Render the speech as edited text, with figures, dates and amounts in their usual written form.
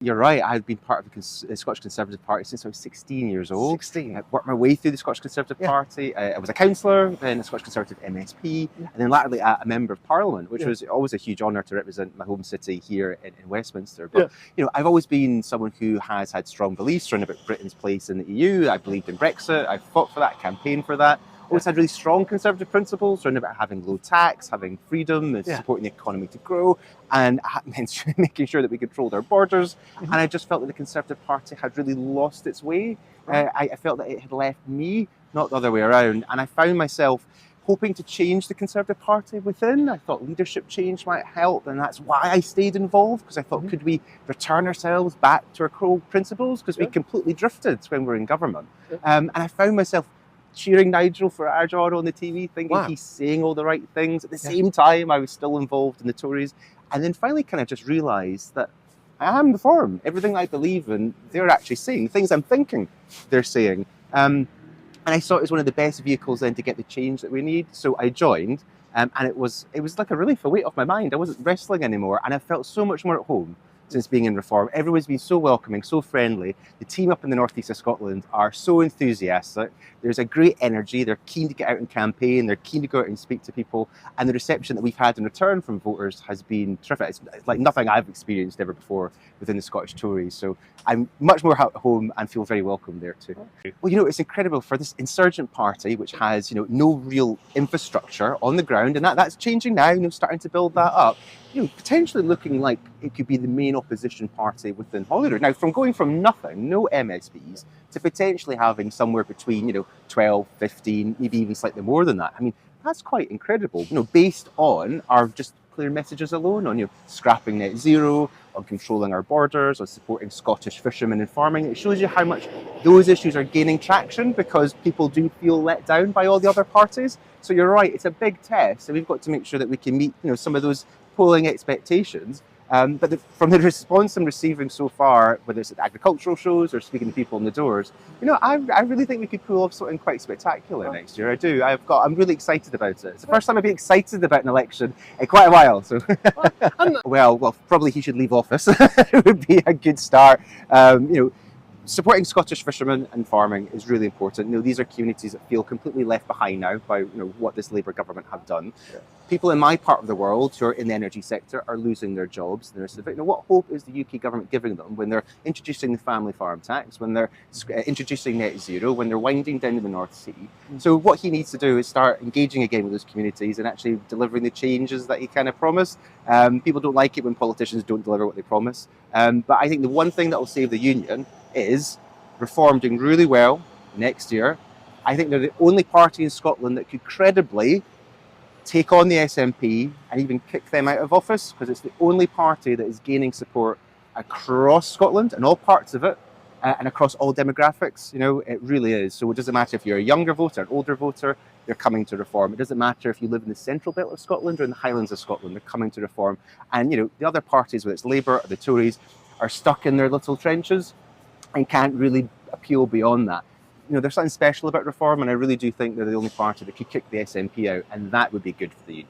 You're right. I've been part of the Scottish Conservative Party since I was 16 years old. 16. I worked my way through the Scottish Conservative Party. I was a councillor, then a Scottish Conservative MSP, and then latterly a Member of Parliament, which was always a huge honour to represent my home city here in Westminster. But you know, I've always been someone who has had strong beliefs around about Britain's place in the EU. I believed in Brexit. I fought for that, campaigned for that. Always had really strong conservative principles around about having low tax, having freedom, and supporting the economy to grow, and making sure that we controlled our borders. And I just felt that the Conservative Party had really lost its way. I felt that it had left me, not the other way around. And I found myself hoping to change the Conservative Party within. I thought leadership change might help, and that's why I stayed involved, because I thought, could we return ourselves back to our core principles? Because we completely drifted when we were in government. And I found myself cheering Nigel Farage on the TV, thinking he's saying all the right things. At the same time, I was still involved in the Tories. And then finally kind of just realised that I am the form. Everything I believe in, they're actually saying. Things I'm thinking, they're saying. And I saw it as one of the best vehicles then to get the change that we need. So I joined, and it was like a relief, a weight off my mind. I wasn't wrestling anymore, and I felt so much more at home since being in Reform. Everyone's been so welcoming, so friendly. The team up in the northeast of Scotland are so enthusiastic. There's a great energy. They're keen to get out and campaign. They're keen to go out and speak to people. And the reception that we've had in return from voters has been terrific. It's like nothing I've experienced ever before within the Scottish Tories. So I'm much more at home and feel very welcome there too. Well, you know, it's incredible for this insurgent party, which has, you know, no real infrastructure on the ground, and that's changing now, you know, starting to build that up. You know, potentially looking like it could be the main opposition party within Holyrood. Now, from going from nothing, no MSPs, to potentially having somewhere between, you know, 12, 15, maybe even slightly more than that. I mean, that's quite incredible, you know, based on our just clear messages alone, on, you know, scrapping net zero, on controlling our borders, on supporting Scottish fishermen and farming. It shows you how much those issues are gaining traction, because people do feel let down by all the other parties. So you're right, it's a big test, and we've got to make sure that we can meet, you know, some of those polling expectations. But from the response I'm receiving so far, whether it's at agricultural shows or speaking to people in the doors, you know, I really think we could pull off something quite spectacular next year. I do. I'm really excited about it. It's the first time I've been excited about an election in quite a while. So, well, probably he should leave office. It would be a good start. You know, supporting Scottish fishermen and farming is really important. You know, these are communities that feel completely left behind now by, you know, what this Labour government have done. People in my part of the world who are in the energy sector are losing their jobs. You know, what hope is the UK government giving them when they're introducing the family farm tax, when they're introducing net zero, when they're winding down the North Sea? So what he needs to do is start engaging again with those communities and actually delivering the changes that he kind of promised. People don't like it when politicians don't deliver what they promise. But I think the one thing that will save the union is Reform doing really well next year. I think they're the only party in Scotland that could credibly take on the SNP and even kick them out of office, because it's the only party that is gaining support across Scotland and all parts of it, and across all demographics. You know, it really is. So it doesn't matter if you're a younger voter, an older voter, they're coming to Reform. It doesn't matter if you live in the central belt of Scotland or in the Highlands of Scotland, they're coming to Reform. And, you know, the other parties, whether it's Labour or the Tories, are stuck in their little trenches and can't really appeal beyond that. You know, there's something special about Reform, and I really do think they're the only party that could kick the SNP out, and that would be good for the union.